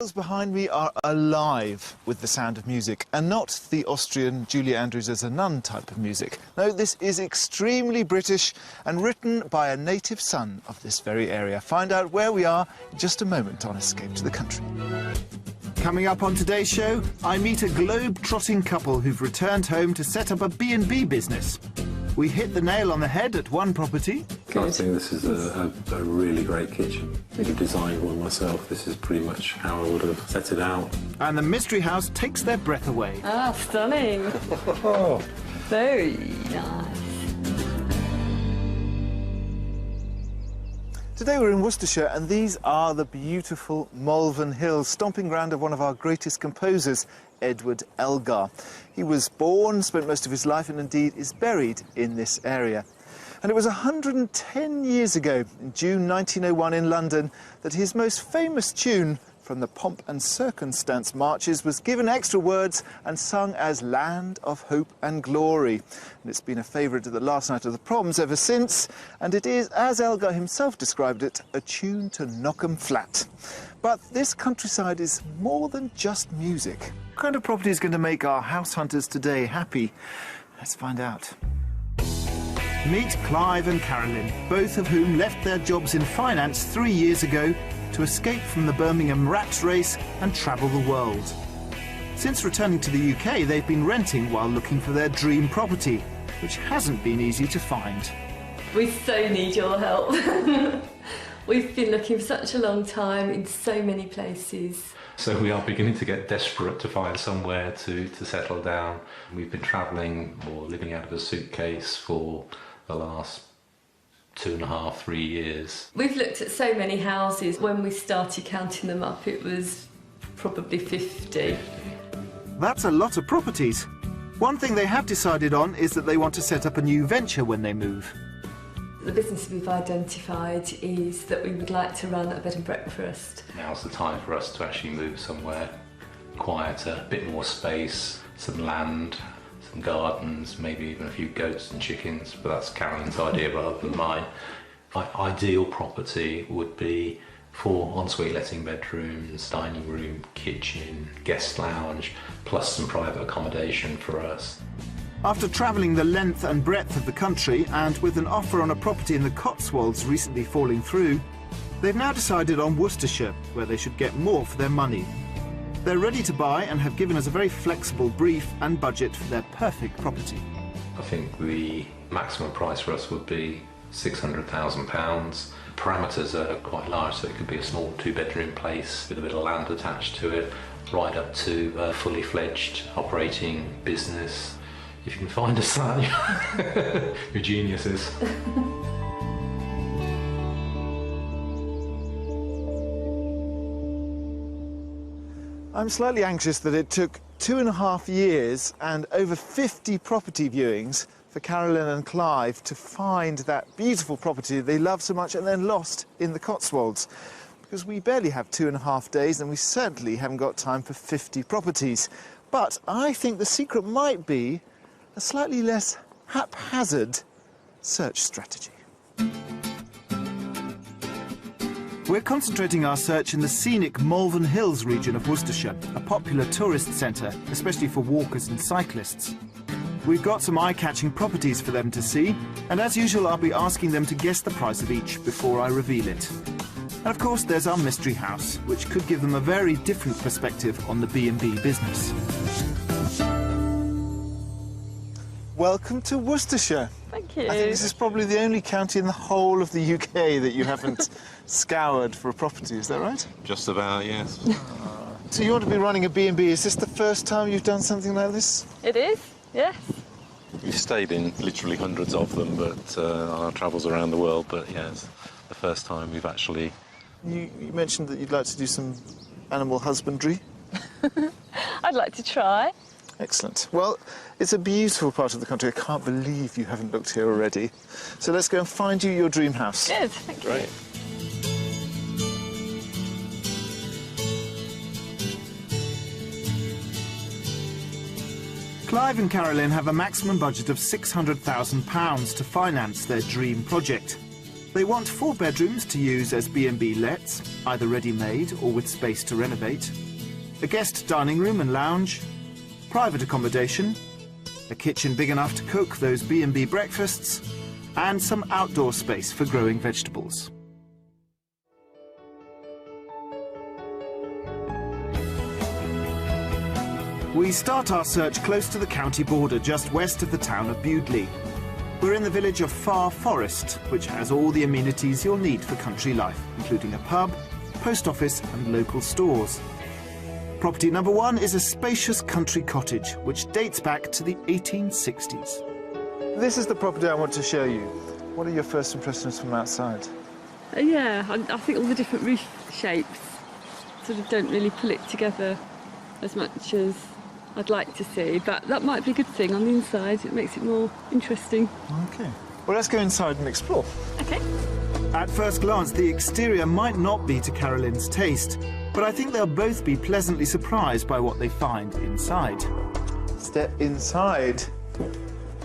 Those behind me are alive with the sound of music, and not the Austrian Julie Andrews as a nun type of music. No, this is extremely British and written by a native son of this very area. Find out where we are in just a moment on Escape to the Country. Coming up on today's show, I meet a globe-trotting couple who've returned home to set up a B&B business. We hit the nail on the head at one property. I think this is a really great kitchen. I designed one myself. This is pretty much how I would have set it out. And the mystery house takes their breath away. Ah, stunning. Oh. Very nice. Today we're in Worcestershire, and these are the beautiful Malvern Hills, stomping ground of one of our greatest composers, Edward Elgar. He was born, spent most of his life, and indeed is buried in this area. And it was 110 years ago, in June 1901 in London, that his most famous tune from the Pomp and Circumstance marches was given extra words and sung as Land of Hope and Glory. And it's been a favourite at the last night of the proms ever since, and it is, as Elgar himself described it, a tune to knock 'em flat. But this countryside is more than just music. What kind of property is going to make our house hunters today happy? Let's find out. Meet Clive and Carolyn, both of whom left their jobs in finance 3 years ago to escape from the Birmingham rat race and travel the world. Since returning to the UK, they've been renting while looking for their dream property, which hasn't been easy to find. We so need your help. We've been looking for such a long time in so many places. So we are beginning to get desperate to find somewhere to settle down. We've been travelling or living out of a suitcase for the last 2.5, 3 years. We've looked at so many houses. When we started counting them up, it was probably 50. That's a lot of properties. One thing they have decided on is that they want to set up a new venture when they move. The business we've identified is that we would like to run a bed and breakfast. Now's the time for us to actually move somewhere quieter, a bit more space, some land, some gardens, maybe even a few goats and chickens, but that's Carolyn's idea rather than mine. My ideal property would be 4 ensuite letting bedrooms, dining room, kitchen, guest lounge, plus some private accommodation for us. After travelling the length and breadth of the country, and with an offer on a property in the Cotswolds recently falling through, they've now decided on Worcestershire, where they should get more for their money. They're ready to buy and have given us a very flexible brief and budget for their perfect property. I think the maximum price for us would be £600,000. Parameters are quite large, so it could be a small 2-bedroom place with a bit of land attached to it, right up to a fully fledged operating business. If you can find us that, you're geniuses. I'm slightly anxious that it took 2.5 years and over 50 property viewings for Carolyn and Clive to find that beautiful property they love so much and then lost in the Cotswolds. Because we barely have 2.5 days, and we certainly haven't got time for 50 properties. But I think the secret might be a slightly less haphazard search strategy. We're concentrating our search in the scenic Malvern Hills region of Worcestershire, a popular tourist centre, especially for walkers and cyclists. We've got some eye-catching properties for them to see, and as usual I'll be asking them to guess the price of each before I reveal it. And of course there's our mystery house, which could give them a very different perspective on the B&B business. Welcome to Worcestershire. Thank you. I think this is probably the only county in the whole of the UK that you haven't scoured for a property, is that right? Just about, yes. So you want to be running a B&B. Is this the first time you've done something like this? It is, yes. We've stayed in literally hundreds of them, but on our travels around the world, but yeah, it's the first time we've actually... You mentioned that you'd like to do some animal husbandry. I'd like to try. Excellent. Well, it's a beautiful part of the country. I can't believe you haven't looked here already. So let's go and find you your dream house. Good, thank you. Great. Clive and Carolyn have a maximum budget of £600,000 to finance their dream project. They want 4 bedrooms to use as B&B lets, either ready-made or with space to renovate, a guest dining room and lounge, private accommodation, a kitchen big enough to cook those B&B breakfasts, and some outdoor space for growing vegetables. We start our search close to the county border, just west of the town of Bewdley. We're in the village of Far Forest, which has all the amenities you'll need for country life, including a pub, post office and local stores. Property number 1 is a spacious country cottage, which dates back to the 1860s. This is the property I want to show you. What are your first impressions from outside? Yeah, I think all the different roof shapes sort of don't really pull it together as much as I'd like to see, but that might be a good thing on the inside. It makes it more interesting. OK. Well, let's go inside and explore. OK. At first glance, the exterior might not be to Carolyn's taste, but I think they'll both be pleasantly surprised by what they find inside. Step inside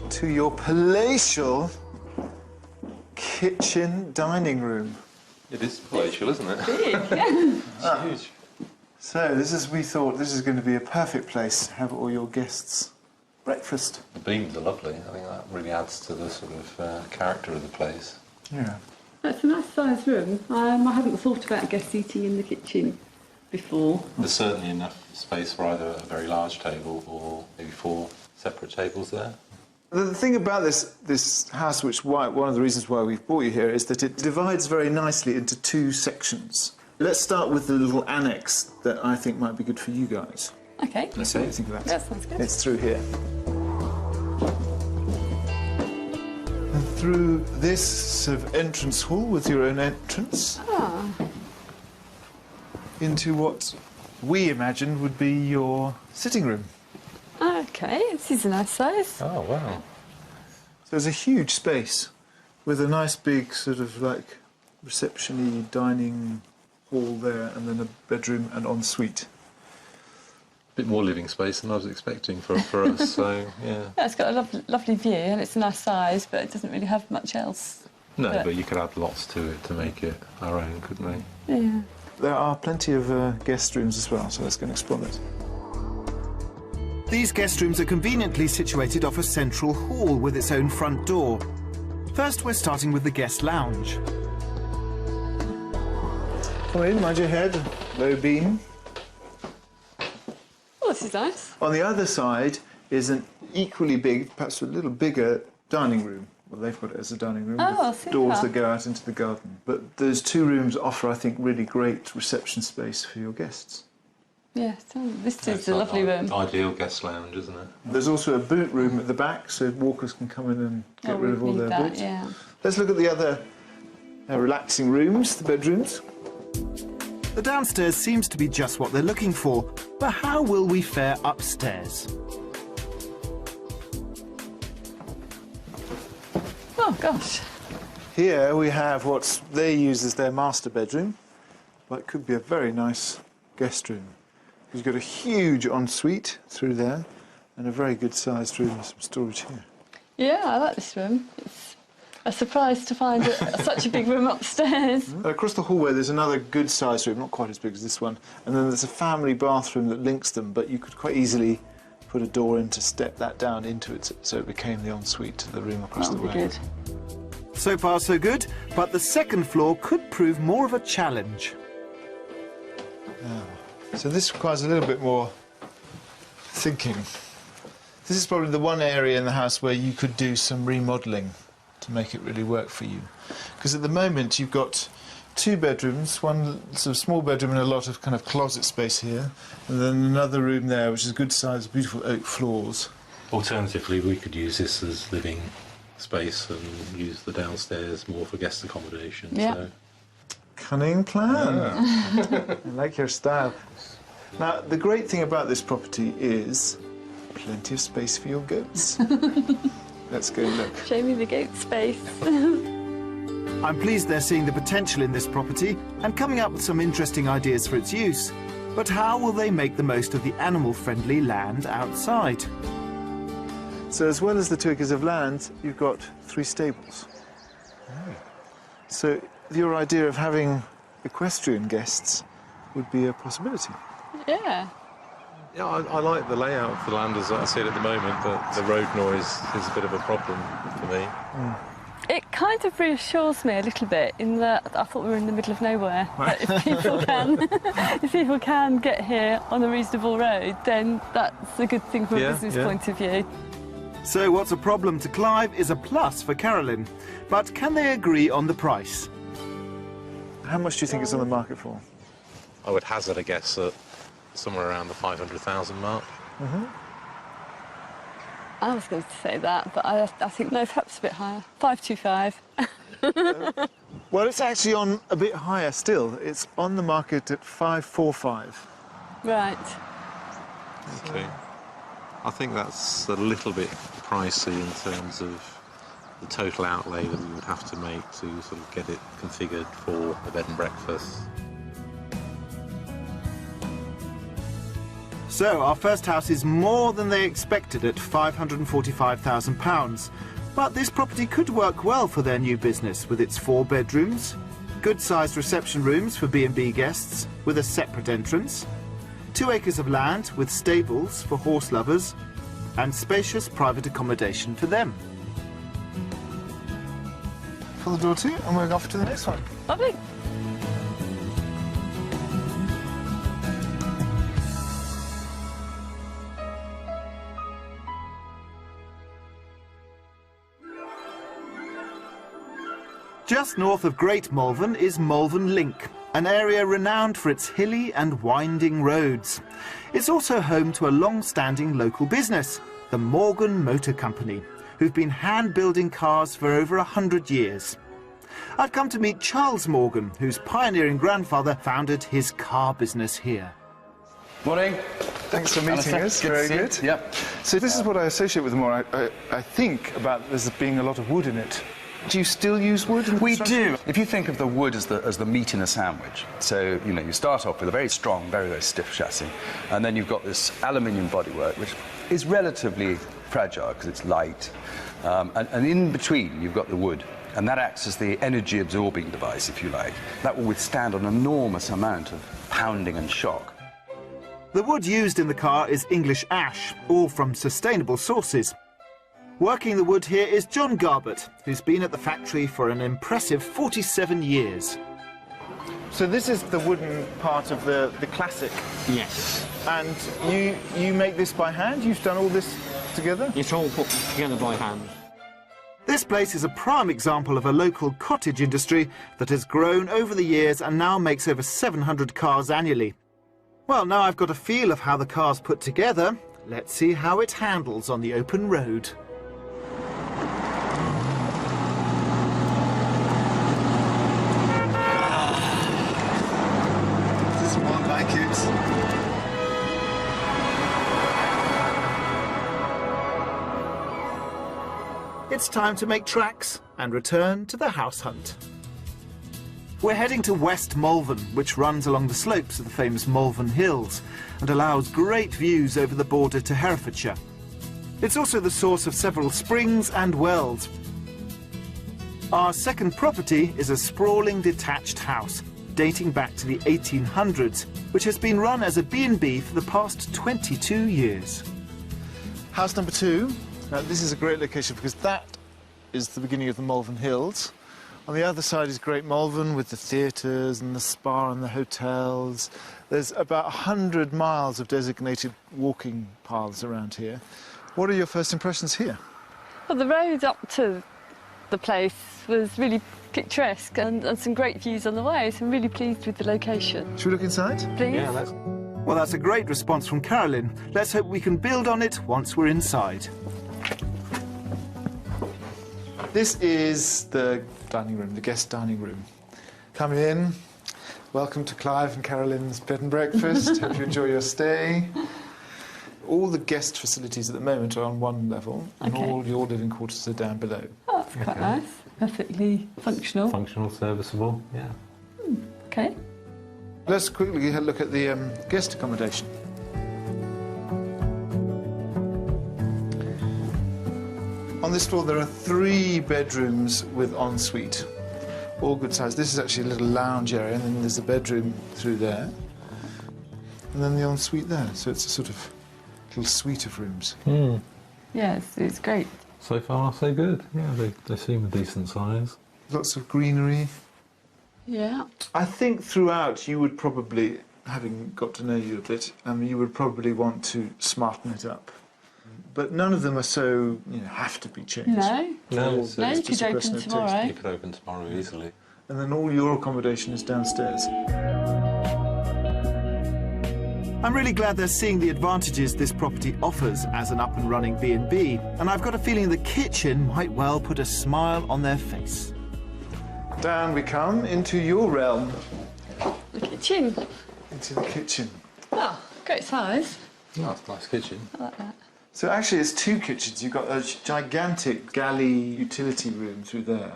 to your palatial kitchen dining room. It is palatial, isn't it? Big, yeah. It's huge. So we thought this is going to be a perfect place to have all your guests' breakfast. The beams are lovely. I think that really adds to the sort of character of the place. Yeah. That's a nice sized room. I hadn't thought about guests eating in the kitchen before. There's certainly enough space for either a very large table or maybe 4 separate tables there. The thing about this house, one of the reasons why we've brought you here, is that it divides very nicely into 2 sections. Let's start with the little annex that I think might be good for you guys. OK. Let's see what you think of that. That sounds good. It's through here. And through this sort of entrance hall with your own entrance into what we imagined would be your sitting room. OK, this is a nice size. Oh, wow. So there's a huge space with a nice big sort of like reception-y dining hall there, and then a bedroom and ensuite. A bit more living space than I was expecting for us, so, yeah. Yeah, it's got a lovely view and it's a nice size, but it doesn't really have much else. No, but you could add lots to it to make it our own, couldn't we? Yeah. There are plenty of guest rooms as well, so let's go and explore those. These guest rooms are conveniently situated off a central hall with its own front door. First, we're starting with the guest lounge. Come in, mind your head, low beam. Oh, this is nice. On the other side is an equally big, perhaps a little bigger, dining room. Well, they've got it as a dining room with super. doors that go out into the garden. But those 2 rooms offer, I think, really great reception space for your guests. Yeah, this is a lovely room. Ideal guest lounge, isn't it? There's also a boot room at the back, so walkers can come in and get rid of all their boots. Yeah. Let's look at the other relaxing rooms, the bedrooms. The downstairs seems to be just what they're looking for, but how will we fare upstairs? Oh, gosh. Here we have what they use as their master bedroom, but it could be a very nice guest room. You've got a huge ensuite through there and a very good sized room with some storage here. Yeah, I like this room. It's a surprise to find such a big room upstairs. Across the hallway there's another good sized room, not quite as big as this one, and then there's a family bathroom that links them, but you could quite easily put a door in to step that down into it so it became the ensuite to the room across the way. Good. So far so good, but the second floor could prove more of a challenge. So this requires a little bit more thinking. This is probably the one area in the house where you could do some remodelling to make it really work for you. Because at the moment you've got 2 bedrooms, one sort of small bedroom and a lot of kind of closet space here, and then another room there which is good size, beautiful oak floors. Alternatively, we could use this as living space and use the downstairs more for guest accommodation. Yeah. So. Cunning plan. Yeah. I like your style. Now, the great thing about this property is plenty of space for your goats. Let's go look. Show me the goat space. I'm pleased they're seeing the potential in this property and coming up with some interesting ideas for its use. But how will they make the most of the animal-friendly land outside? So as well as the 2 acres of land, you've got 3 stables. So your idea of having equestrian guests would be a possibility. Yeah. Yeah, I like the layout of the land as I see it at the moment, but the road noise is a bit of a problem for me. It kind of reassures me a little bit in that I thought we were in the middle of nowhere. But if people can get here on a reasonable road, then that's a good thing from a business point of view. So what's a problem to Clive is a plus for Carolyn. But can they agree on the price? How much do you think it's on the market for? I would hazard a guess at somewhere around the 500,000 mark. I was going to say that, but I think, no, perhaps a bit higher. 525. Well, it's actually on a bit higher still. It's on the market at 545. Right. Okay. I think that's a little bit pricey in terms of the total outlay that we would have to make to sort of get it configured for a bed and breakfast. So our first house is more than they expected at £545,000. But this property could work well for their new business with its 4 bedrooms, good-sized reception rooms for B&B guests with a separate entrance, 2 acres of land with stables for horse lovers, and spacious private accommodation for them. Pull the door to, and we're off to the next one. Lovely. Just north of Great Malvern is Malvern Link, an area renowned for its hilly and winding roads. It's also home to a long-standing local business, the Morgan Motor Company, who've been hand-building cars for over 100 years. I've come to meet Charles Morgan, whose pioneering grandfather founded his car business here. Morning. Thanks for meeting us. Very good. Yep. So this is what I associate with more. I think about there being a lot of wood in it. Do you still use wood in the We construction? do. If you think of the wood as the meat in a sandwich, so, you know, you start off with a very strong, very, very stiff chassis, and then you've got this aluminium bodywork, which is relatively fragile because it's light, and in between you've got the wood, and that acts as the energy-absorbing device, if you like. That will withstand an enormous amount of pounding and shock. The wood used in the car is English ash, all from sustainable sources. Working the wood here is John Garbett, who's been at the factory for an impressive 47 years. So this is the wooden part of the classic? Yes. And you make this by hand? You've done all this together? It's all put together by hand. This place is a prime example of a local cottage industry that has grown over the years and now makes over 700 cars annually. Well, now I've got a feel of how the car's put together. Let's see how it handles on the open road. It's time to make tracks and return to the house hunt. We're heading to West Malvern, which runs along the slopes of the famous Malvern Hills and allows great views over the border to Herefordshire. It's also the source of several springs and wells. Our second property is a sprawling detached house dating back to the 1800s, which has been run as a B&B for the past 22 years. House number 2. Now, this is a great location because that is the beginning of the Malvern Hills. On the other side is Great Malvern with the theatres and the spa and the hotels. There's about 100 miles of designated walking paths around here. What are your first impressions here? Well, the road up to the place was really picturesque and some great views on the way, so I'm really pleased with the location. Should we look inside? Please? Yeah, that's... Well, that's a great response from Carolyn. Let's hope we can build on it once we're inside. This is the dining room, the guest dining room. Come in. Welcome to Clive and Carolyn's bed and breakfast. Hope you enjoy your stay. All the guest facilities at the moment are on one level, and all your living quarters are down below. Oh, that's quite nice. Perfectly functional. Functional, serviceable, yeah. Okay. Let's quickly have a look at the guest accommodation. On this floor there are 3 bedrooms with ensuite. all good size. This is actually a little lounge area, and then there's a bedroom through there. And then the ensuite there, so it's a sort of little suite of rooms. Yeah, it's great. So far, so good. Yeah, they seem a decent size. Lots of greenery. Yeah. I think throughout you would probably, having got to know you a bit, you would probably want to smarten it up. But none of them are so, have to be changed. No. No, It's No, you just could a question open of taste. tomorrow. you could open tomorrow easily. And then all your accommodation is downstairs. I'm really glad they're seeing the advantages this property offers as an up-and-running B&B, and I've got a feeling the kitchen might well put a smile on their face. Down we come into your realm, The kitchen. into the kitchen. Oh, great size. Oh, it's a nice kitchen. I like that. So actually it's two kitchens. You've got a gigantic galley utility room through there.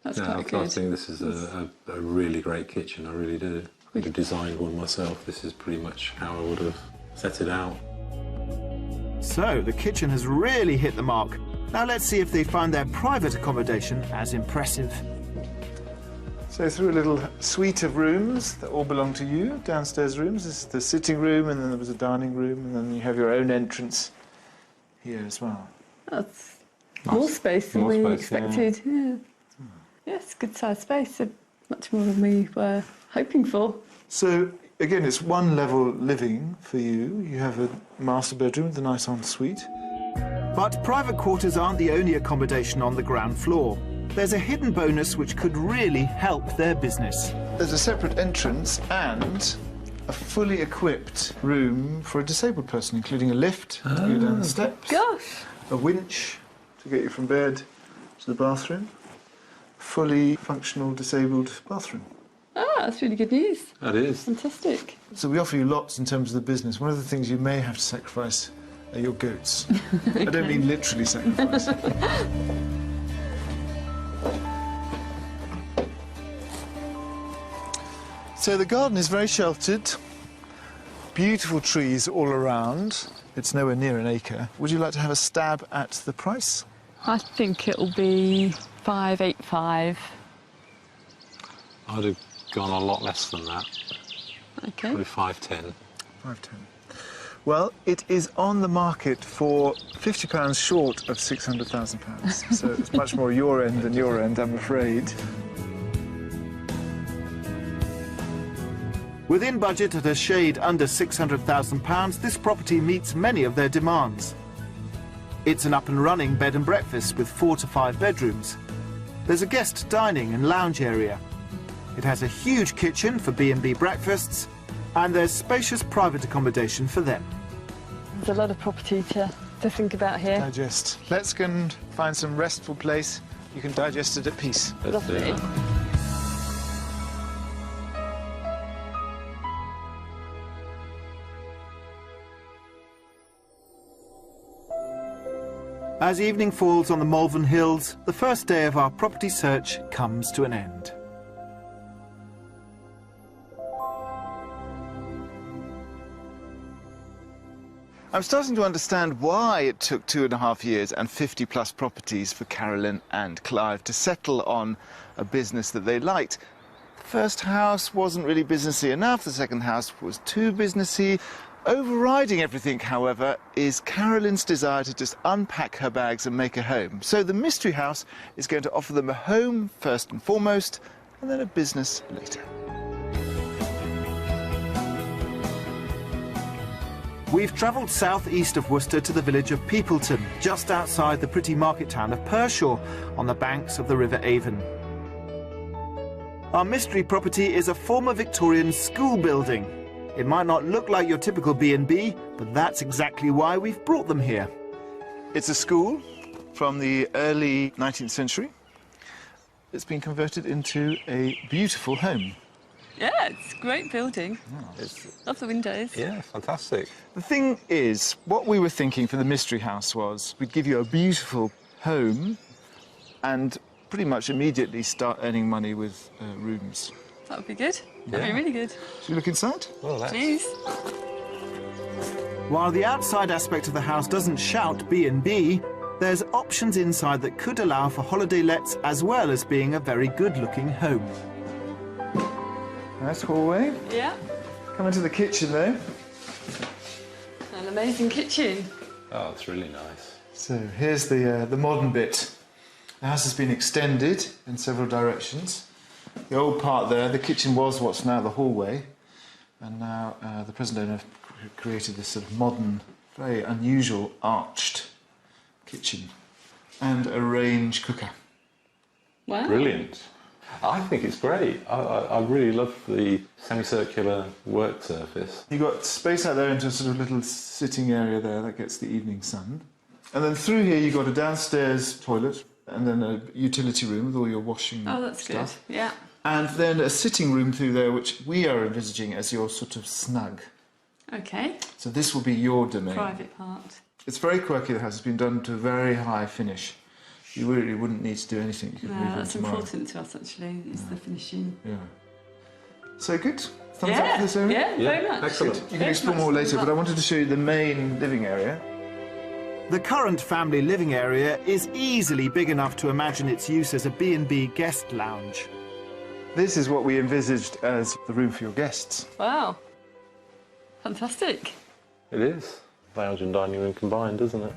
That's Yeah, I quite good. think this is a really great kitchen, I really do. I could have designed one myself. This is pretty much how I would have set it out. So the kitchen has really hit the mark. Now let's see if they find their private accommodation as impressive. So through a little suite of rooms that all belong to you, downstairs rooms. This is the sitting room, and then there was a dining room, and then you have your own entrance here as well. That's more space than More we space, yeah. expected. Yeah. Yeah, it's a good sized space. So much more than we were hoping for. So again, it's one level living for you. You have a master bedroom with a nice ensuite. But private quarters aren't the only accommodation on the ground floor. There's a hidden bonus which could really help their business. There's a separate entrance and a fully equipped room for a disabled person, including a lift to go down the steps, Gosh. a winch to get you from bed to the bathroom, fully functional disabled bathroom. Ah, that's really good news. That is. Fantastic. So we offer you lots in terms of the business. One of the things you may have to sacrifice are your goats. I don't mean literally sacrifice. So the garden is very sheltered. Beautiful trees all around. It's nowhere near an acre. Would you like to have a stab at the price? I think it'll be 585. I'd have gone a lot less than that. Okay. Probably 510. 510. Well, it is on the market for £50 short of £600,000. So it's much more your end than your end, I'm afraid. Within budget at a shade under £600,000, this property meets many of their demands. It's an up-and-running bed and breakfast with 4 to 5 bedrooms. There's a guest dining and lounge area. It has a huge kitchen for B&B breakfasts, and there's spacious private accommodation for them. There's a lot of property to think about here. Digest. Let's go and find some restful place. You can digest it at peace. Let's do Lovely. that. As evening falls on the Malvern Hills, the first day of our property search comes to an end. I'm starting to understand why it took 2.5 years and 50+ properties for Carolyn and Clive to settle on a business that they liked. The first house wasn't really businessy enough, the second house was too businessy. Overriding everything, however, is Carolyn's desire to just unpack her bags and make a home. So the mystery house is going to offer them a home first and foremost, and then a business later. We've travelled south-east of Worcester to the village of Peopleton, just outside the pretty market town of Pershore, on the banks of the River Avon. Our mystery property is a former Victorian school building. It might not look like your typical B&B, but that's exactly why we've brought them here. It's a school from the early 19th century. It's been converted into a beautiful home. Yeah, it's a great building. Love the windows. Yeah, fantastic. The thing is, what we were thinking for the mystery house was we'd give you a beautiful home and pretty much immediately start earning money with rooms. That would be good. That'd be really good. Should we look inside? Well, that's... Please. While the outside aspect of the house doesn't shout B&B, there's options inside that could allow for holiday lets as well as being a very good-looking home. Nice hallway. Yeah. Come into the kitchen though. An amazing kitchen. Oh, it's really nice. So here's the modern bit. The house has been extended in several directions. The old part there, the kitchen was what's now the hallway, and now the present owner created this sort of modern, very unusual arched kitchen and a range cooker. Wow. Brilliant. I think it's great. I really love the semicircular work surface. You've got space out there into a sort of little sitting area there that gets the evening sun. And then through here you've got a downstairs toilet and then a utility room with all your washing stuff. Good. Yeah. And then a sitting room through there which we are envisaging as your sort of snug. Okay. So this will be your domain. Private part. It's very quirky, the house. It's been done to a very high finish. You really wouldn't need to do anything. You could move in That's tomorrow. important to us, actually, is the finishing. Yeah. So good? Thumbs up for this area? Yeah, very much. Excellent. You can explore more later, but I wanted to show you the main living area. The current family living area is easily big enough to imagine its use as a B&B guest lounge. This is what we envisaged as the room for your guests. Wow. Fantastic. It is. Lounge and dining room combined, isn't it?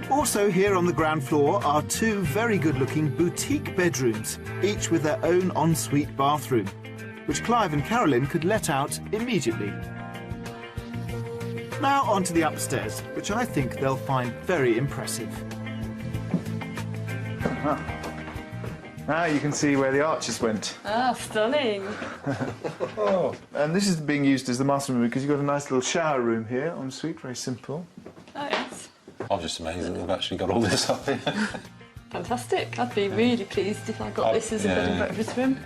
Also here on the ground floor are two very good-looking boutique bedrooms, each with their own ensuite bathroom, which Clive and Carolyn could let out immediately. Now on to the upstairs, which I think they'll find very impressive. Now you can see where the arches went. Ah, stunning. And this is being used as the master room because you've got a nice little shower room here, ensuite, very simple. Oh, yes. I'm just amazed that they've actually got all this up here. Fantastic. I'd be really pleased if I got this as a bed and breakfast room.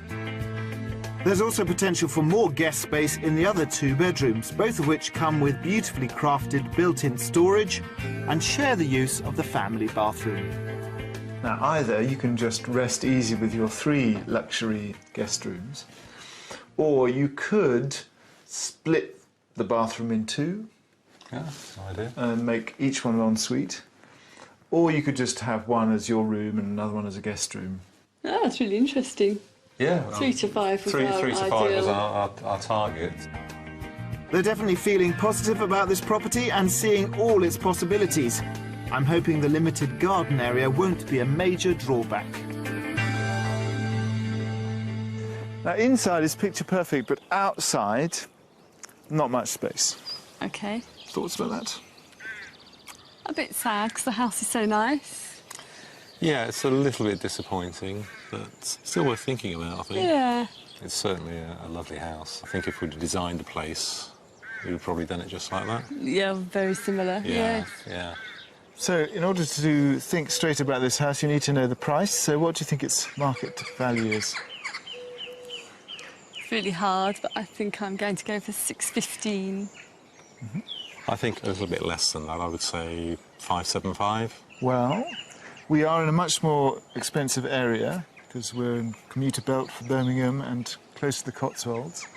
There's also potential for more guest space in the other two bedrooms, both of which come with beautifully crafted built-in storage and share the use of the family bathroom. Now, either you can just rest easy with your 3 luxury guest rooms, or you could split the bathroom in 2. Yeah, that's an idea. And make each one an ensuite. Or you could just have one as your room and another one as a guest room. Oh, that's really interesting. Yeah. 3 to 5 was our 3 to 5 ideal. was our target. They're definitely feeling positive about this property and seeing all its possibilities. I'm hoping the limited garden area won't be a major drawback. Now, inside is picture perfect, but outside, not much space. Okay. Thoughts about that? A bit sad because the house is so nice. Yeah, it's a little bit disappointing, but still worth thinking about, I think. Yeah. It's certainly a lovely house. I think if we'd designed the place, we'd have probably done it just like that. Yeah, very similar. Yeah, Yes. yeah. So, in order to think straight about this house, you need to know the price. So, what do you think its market value is? It's really hard, but I think I'm going to go for 615. I think a little bit less than that. I would say 575. Well, we are in a much more expensive area because we're in commuter belt for Birmingham and close to the Cotswolds.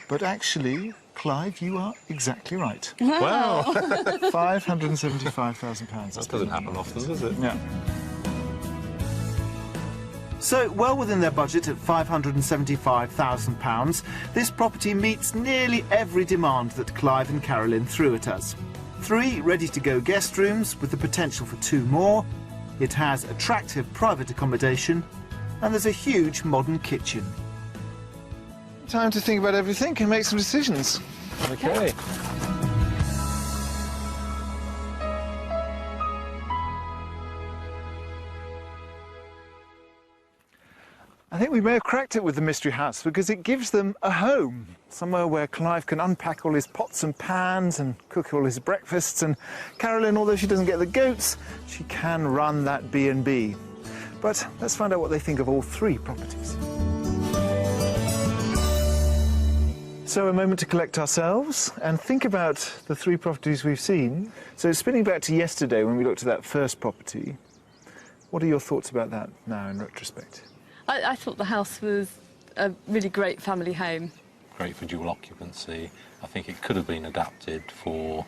But actually, Clive, you are exactly right. Wow! £575,000. That doesn't happen often, does it? Yeah. So, well within their budget at £575,000, this property meets nearly every demand that Clive and Carolyn threw at us. 3 ready-to-go guest rooms with the potential for 2 more. It has attractive private accommodation, and there's a huge modern kitchen. Time to think about everything and make some decisions. Okay. I think we may have cracked it with the mystery house because it gives them a home, somewhere where Clive can unpack all his pots and pans and cook all his breakfasts, and Carolyn, although she doesn't get the goats, she can run that B&B. But let's find out what they think of all 3 properties. So a moment to collect ourselves and think about the 3 properties we've seen. So spinning back to yesterday when we looked at that first property, what are your thoughts about that now in retrospect? I thought the house was a really great family home. Great for dual occupancy. I think it could have been adapted for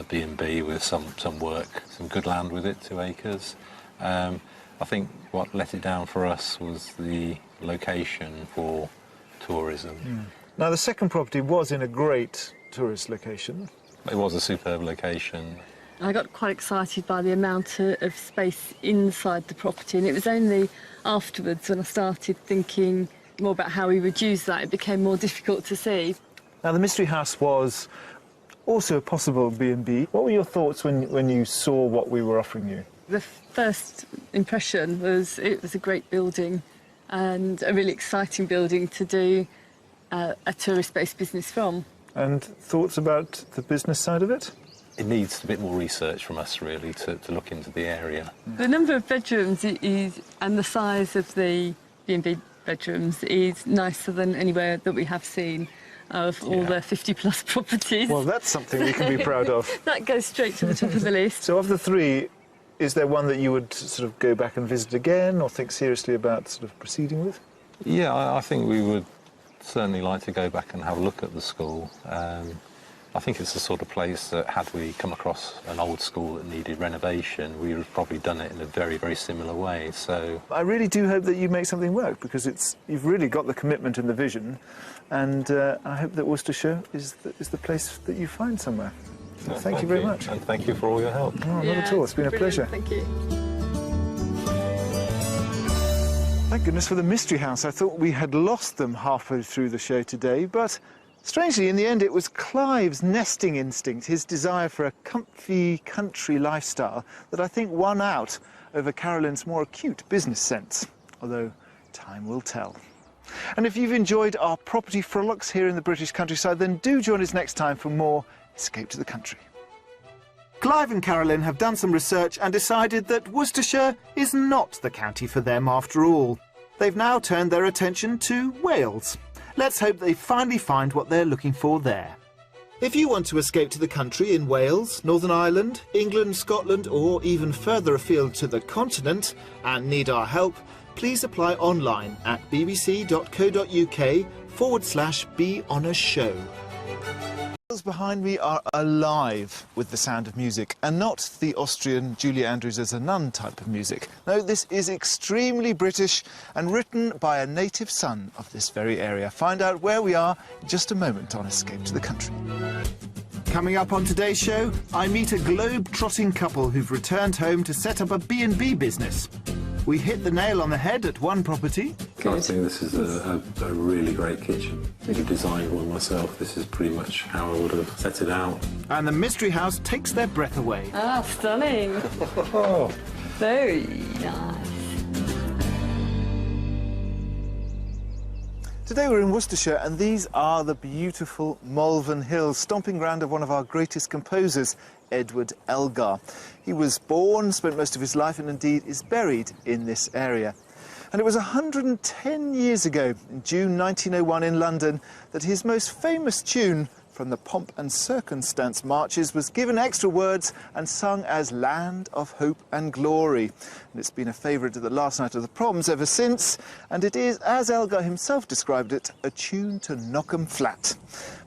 B&B with some work, some good land with it, 2 acres. I think what let it down for us was the location for tourism. Now, the second property was in a great tourist location. It was a superb location. I got quite excited by the amount of space inside the property, and it was only afterwards when I started thinking more about how we would use that, it became more difficult to see. Now, the Mystery House was also a possible B&B. What were your thoughts when you saw what we were offering you? The first impression was it was a great building and a really exciting building to do a tourist-based business from. And thoughts about the business side of it? It needs a bit more research from us, really, to look into the area. The number of bedrooms and the size of the B&B bedrooms is nicer than anywhere that we have seen of all the 50-plus properties. Well, that's something we can be proud of. That goes straight to the top of the list. So of the 3, is there one that you would sort of go back and visit again or think seriously about sort of proceeding with? Yeah, I think we would certainly like to go back and have a look at the school. I think it's the sort of place that, had we come across an old school that needed renovation, we would have probably done it in a very, very similar way. So I really do hope that you make something work, because you've really got the commitment and the vision, and I hope that Worcestershire is the place that you find somewhere. So thank you very much. And thank you for all your help. Oh, not at all. It's been a pleasure. Thank you. Thank goodness for the Mystery House. I thought we had lost them halfway through the show today, but strangely, in the end, it was Clive's nesting instinct, his desire for a comfy country lifestyle, that I think won out over Carolyn's more acute business sense, although time will tell. And if you've enjoyed our property frolics here in the British countryside, then do join us next time for more Escape to the Country. Clive and Carolyn have done some research and decided that Worcestershire is not the county for them after all. They've now turned their attention to Wales. Let's hope they finally find what they're looking for there. If you want to escape to the country in Wales, Northern Ireland, England, Scotland, or even further afield to the continent and need our help, please apply online at bbc.co.uk/be-on-a-show. Behind me are alive with the sound of music, and not the Austrian Julie Andrews as a nun type of music. No, this is extremely British and written by a native son of this very area. Find out where we are in just a moment on Escape to the Country. Coming up on today's show, I meet a globe-trotting couple who've returned home to set up a B&B business. We hit the nail on the head at one property. I think this is a really great kitchen. I designed one myself. This is pretty much how I would have set it out. And the Mystery House takes their breath away. Ah, stunning. Very nice. Today we're in Worcestershire, and these are the beautiful Malvern Hills, stomping ground of one of our greatest composers, Edward Elgar. He was born, spent most of his life, and indeed is buried in this area. And it was 110 years ago, in June 1901 in London, that his most famous tune from the Pomp and Circumstance marches was given extra words and sung as Land of Hope and Glory. And it's been a favourite at the last night of the Proms ever since, and it is, as Elgar himself described it, a tune to knock 'em flat.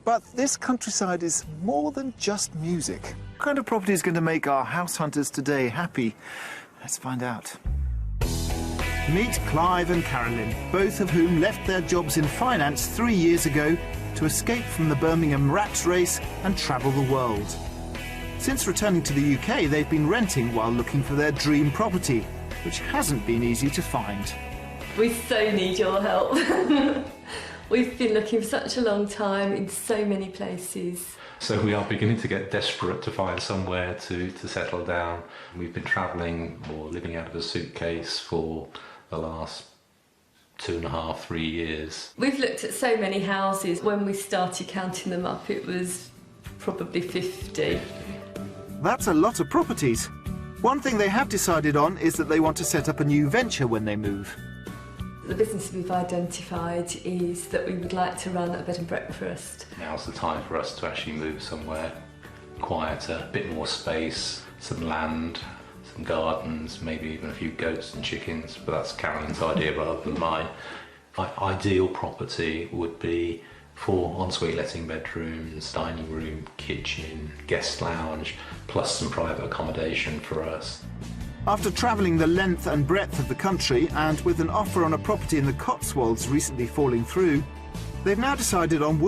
But this countryside is more than just music. What kind of property is going to make our house hunters today happy? Let's find out. Meet Clive and Carolyn, both of whom left their jobs in finance 3 years ago to escape from the Birmingham rat race and travel the world. Since returning to the UK, they've been renting while looking for their dream property, which hasn't been easy to find. We so need your help. We've been looking for such a long time in so many places. So we are beginning to get desperate to find somewhere to settle down. We've been travelling or living out of a suitcase for the last 2.5, 3 years. We've looked at so many houses. When we started counting them up, it was probably 50. That's a lot of properties. One thing they have decided on is that they want to set up a new venture when they move. The business we've identified is that we would like to run a bed and breakfast. Now's the time for us to actually move somewhere quieter, a bit more space, some land, some gardens, maybe even a few goats and chickens, but that's Carolyn's idea rather than mine. My ideal property would be 4 ensuite letting bedrooms, dining room, kitchen, guest lounge, plus some private accommodation for us. After travelling the length and breadth of the country and with an offer on a property in the Cotswolds recently falling through, they've now decided on